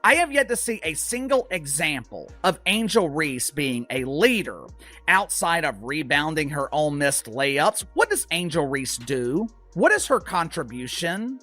I have yet to see a single example of Angel Reese being a leader outside of rebounding her own missed layups. What does Angel Reese do? What is her contribution?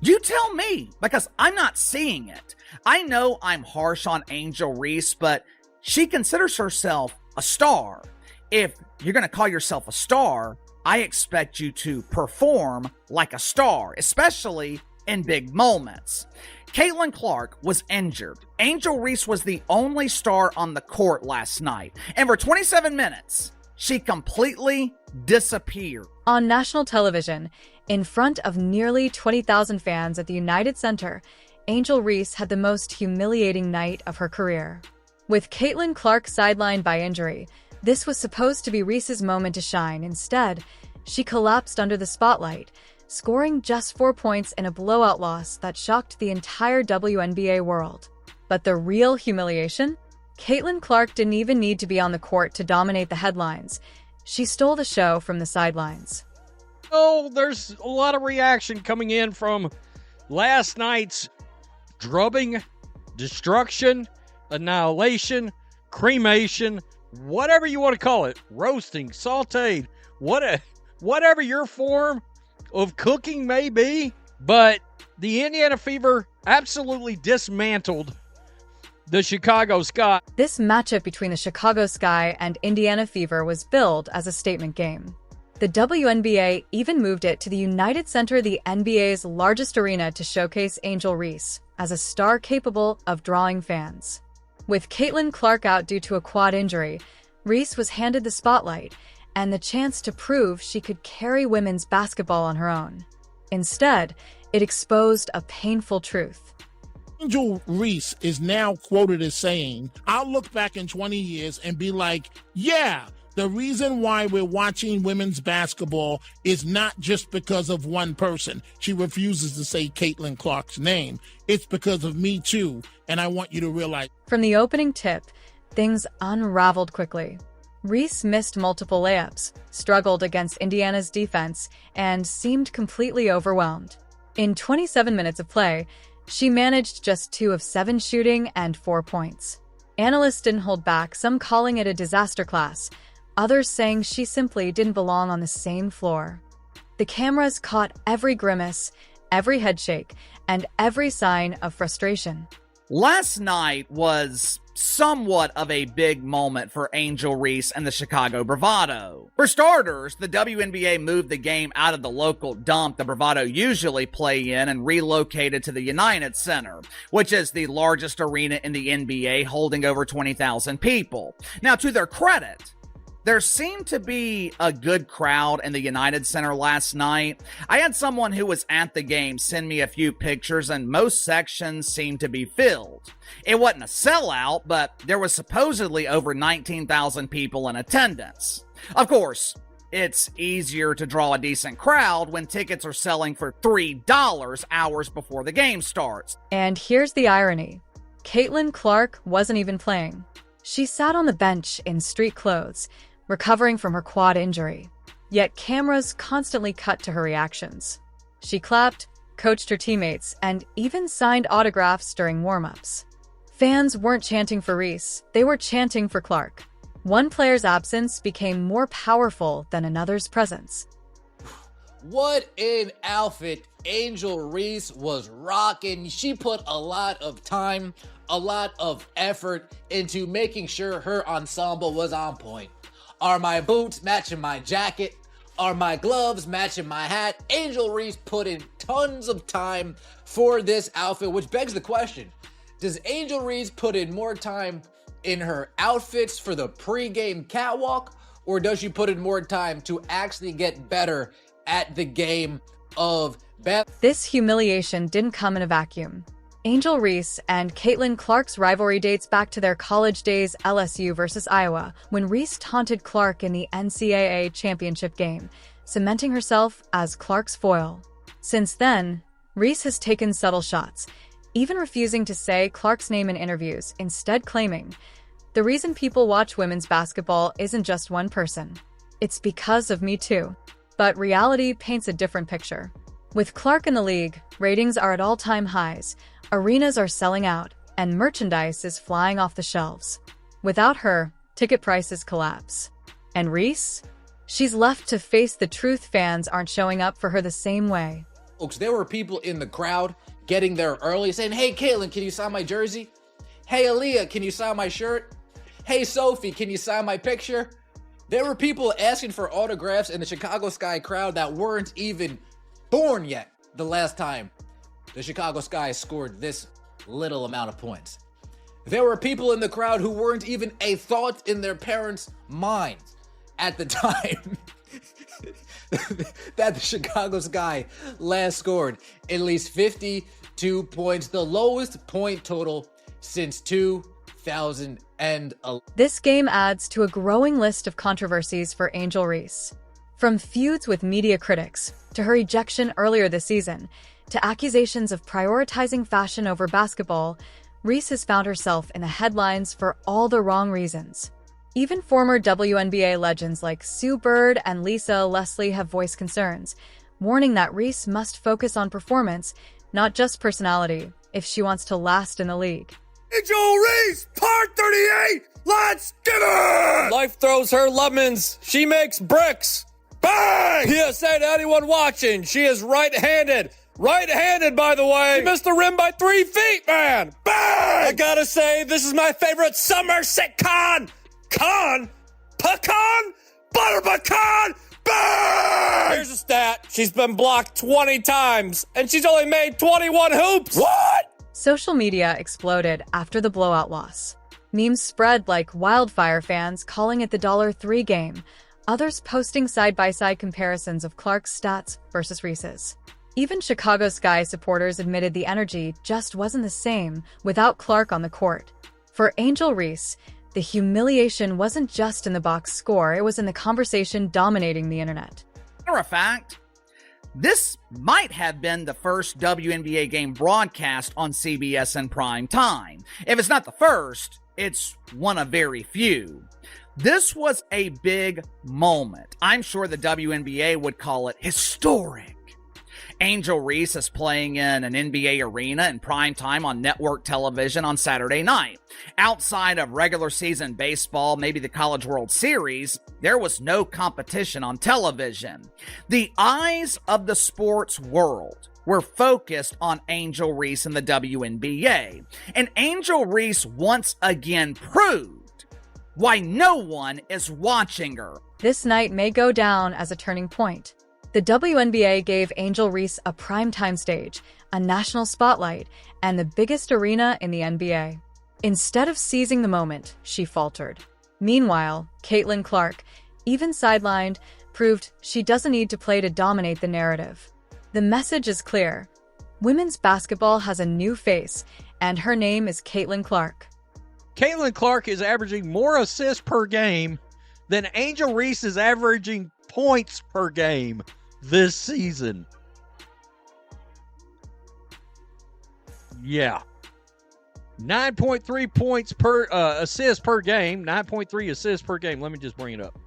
You tell me, because I'm not seeing it. I know I'm harsh on Angel Reese, but she considers herself a star. If you're going to call yourself a star, I expect you to perform like a star, especially in big moments. Caitlin Clark was injured. Angel Reese was the only star on the court last night, and for 27 minutes, she completely disappeared. On national television, in front of nearly 20,000 fans at the United Center, Angel Reese had the most humiliating night of her career. With Caitlin Clark sidelined by injury, this was supposed to be Reese's moment to shine. Instead, she collapsed under the spotlight, scoring just 4 points in a blowout loss that shocked the entire WNBA world. But the real humiliation? Caitlin Clark didn't even need to be on the court to dominate the headlines. She stole the show from the sidelines. Oh, there's a lot of reaction coming in from last night's drubbing, destruction, annihilation, cremation, whatever you want to call it, roasting, sauteed, whatever your form of cooking may be. But the Indiana Fever absolutely dismantled the Chicago Sky. This matchup between the Chicago Sky and Indiana Fever was billed as a statement game. The WNBA even moved it to the United Center, the NBA's largest arena, to showcase Angel Reese as a star capable of drawing fans. With Caitlin Clark out due to a quad injury, Reese was handed the spotlight and the chance to prove she could carry women's basketball on her own. Instead, it exposed a painful truth. Angel Reese is now quoted as saying, "I'll look back in 20 years and be like, yeah, the reason why we're watching women's basketball is not just because of one person." She refuses to say Caitlin Clark's name. "It's because of me too, and I want you to realize." From the opening tip, things unraveled quickly. Reese missed multiple layups, struggled against Indiana's defense, and seemed completely overwhelmed. In 27 minutes of play, she managed just 2 of 7 shooting and 4 points. Analysts didn't hold back, some calling it a disaster class, others saying she simply didn't belong on the same floor. The cameras caught every grimace, every headshake, and every sign of frustration. Last night was somewhat of a big moment for Angel Reese and the Chicago Bravado. For starters, the WNBA moved the game out of the local dump the Bravado usually play in and relocated to the United Center, which is the largest arena in the NBA, holding over 20,000 people. Now, to their credit, there seemed to be a good crowd in the United Center last night. I had someone who was at the game send me a few pictures, and most sections seemed to be filled. It wasn't a sellout, but there was supposedly over 19,000 people in attendance. Of course, it's easier to draw a decent crowd when tickets are selling for $3 hours before the game starts. And here's the irony. Caitlin Clark wasn't even playing. She sat on the bench in street clothes, recovering from her quad injury. Yet cameras constantly cut to her reactions. She clapped, coached her teammates, and even signed autographs during warm-ups. Fans weren't chanting for Reese, they were chanting for Clark. One player's absence became more powerful than another's presence. What an outfit Angel Reese was rocking. She put a lot of time, a lot of effort into making sure her ensemble was on point. Are my boots matching my jacket? Are my gloves matching my hat? Angel Reese put in tons of time for this outfit, which begs the question, does Angel Reese put in more time in her outfits for the pregame catwalk, or does she put in more time to actually get better at the game of basketball? This humiliation didn't come in a vacuum. Angel Reese and Caitlin Clark's rivalry dates back to their college days, LSU versus Iowa, when Reese taunted Clark in the NCAA championship game, cementing herself as Clark's foil. Since then, Reese has taken subtle shots, even refusing to say Clark's name in interviews, instead claiming, "The reason people watch women's basketball isn't just one person. It's because of me too." But reality paints a different picture. With Clark in the league, ratings are at all-time highs, arenas are selling out, and merchandise is flying off the shelves. Without her, ticket prices collapse. And Reese? She's left to face the truth fans aren't showing up for her the same way. Folks, there were people in the crowd getting there early saying, "Hey, Caitlin, can you sign my jersey? Hey, Aaliyah, can you sign my shirt? Hey, Sophie, can you sign my picture?" There were people asking for autographs in the Chicago Sky crowd that weren't even born yet the last time the Chicago Sky scored this little amount of points. There were people in the crowd who weren't even a thought in their parents' minds at the time that the Chicago Sky last scored at least 52 points, the lowest point total since 2011. This game adds to a growing list of controversies for Angel Reese. From feuds with media critics, to her ejection earlier this season, to accusations of prioritizing fashion over basketball, Reese has found herself in the headlines for all the wrong reasons. Even former WNBA legends like Sue Bird and Lisa Leslie have voiced concerns, warning that Reese must focus on performance, not just personality, if she wants to last in the league. Angel Reese, part 38, let's get it! Life throws her lemons, she makes bricks. Bang! PSA to anyone watching, she is right-handed. Right-handed, by the way. She missed the rim by 3 feet, man. Bang! I gotta say, this is my favorite summer sitcom. Pecan? Butter pecan? Bang! Here's a stat. She's been blocked 20 times, and she's only made 21 hoops. What? Social media exploded after the blowout loss. Memes spread like wildfire, fans calling it the $3 game, others posting side-by-side comparisons of Clark's stats versus Reese's. Even Chicago Sky supporters admitted the energy just wasn't the same without Clark on the court. For Angel Reese, the humiliation wasn't just in the box score, it was in the conversation dominating the internet. Matter of fact, this might have been the first WNBA game broadcast on CBS in prime time. If it's not the first, it's one of very few. This was a big moment. I'm sure the WNBA would call it historic. Angel Reese is playing in an NBA arena in prime time on network television on Saturday night. Outside of regular season baseball, maybe the College World Series, there was no competition on television. The eyes of the sports world were focused on Angel Reese and the WNBA. And Angel Reese once again proved why no one is watching her. This night may go down as a turning point. The WNBA gave Angel Reese a primetime stage, a national spotlight, and the biggest arena in the NBA. Instead of seizing the moment, she faltered. Meanwhile, Caitlin Clark, even sidelined, proved she doesn't need to play to dominate the narrative. The message is clear. Women's basketball has a new face, and her name is Caitlin Clark. Caitlin Clark is averaging more assists per game than Angel Reese is averaging points per game this season. Yeah. 9.3 points per assist per game. 9.3 assists per game. Let me just bring it up.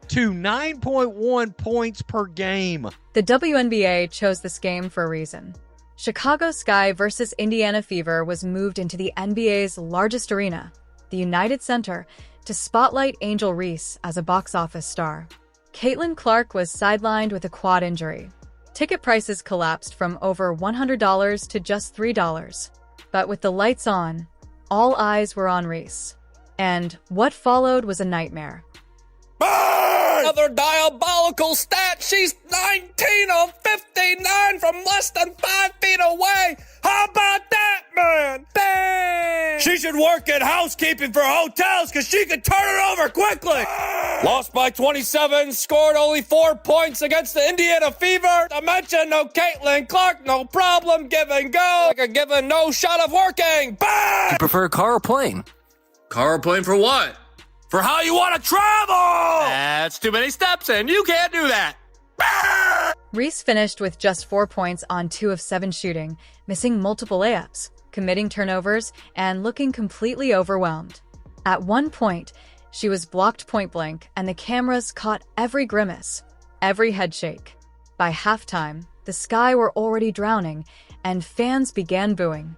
To 9.1 points per game. The WNBA chose this game for a reason. Chicago Sky versus Indiana Fever was moved into the NBA's largest arena, the United Center, to spotlight Angel Reese as a box office star. Caitlin Clark was sidelined with a quad injury. Ticket prices collapsed from over $100 to just $3. But with the lights on, all eyes were on Reese. And what followed was a nightmare. Another diabolical stat. She's 19 of 59 from less than 5 feet away. How about that, man? Bang! She should work in housekeeping for hotels because she could turn it over quickly. Lost by 27, scored only 4 points against the Indiana Fever. To mention no Caitlin Clark, no problem, give and go. Like a given no shot of working. Bang! You prefer car or plane? Car or plane for what? For how you want to travel! That's too many steps, and you can't do that. Reese finished with just 4 points on 2 of 7 shooting, missing multiple layups, committing turnovers, and looking completely overwhelmed. At one point, she was blocked point blank, and the cameras caught every grimace, every head shake. By halftime, The Sky were already drowning, and fans began booing.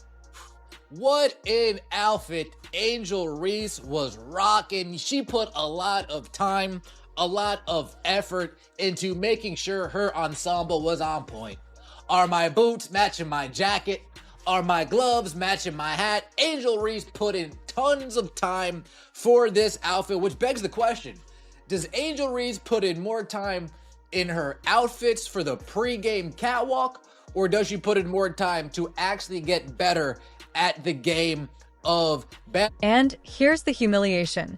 What an outfit Angel Reese was rocking. She put a lot of time, a lot of effort into making sure her ensemble was on point. Are my boots matching my jacket? Are my gloves matching my hat? Angel Reese put in tons of time for this outfit, which begs the question, does Angel Reese put in more time in her outfits for the pregame catwalk, or does she put in more time to actually get better at the game of basketball? And here's the humiliation.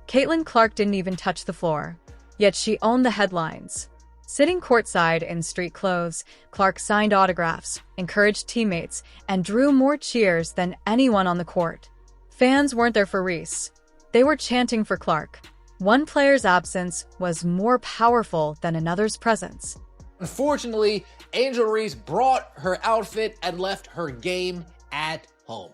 Caitlin Clark didn't even touch the floor, yet she owned the headlines. Sitting courtside in street clothes, Clark signed autographs, encouraged teammates, and drew more cheers than anyone on the court. Fans weren't there for Reese. They were chanting for Clark. One player's absence was more powerful than another's presence. Unfortunately, Angel Reese brought her outfit and left her game at home.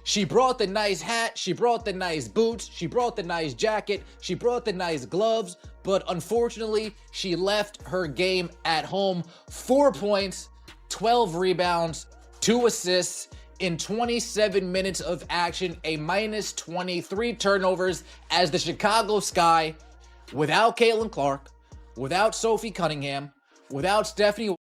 She brought the nice hat, she brought the nice boots, she brought the nice jacket, she brought the nice gloves, but unfortunately, she left her game at home. 4 points, 12 rebounds, 2 assists in 27 minutes of action, a minus 23 turnovers as the Chicago Sky, without Caitlin Clark, without Sophie Cunningham, without Stephanie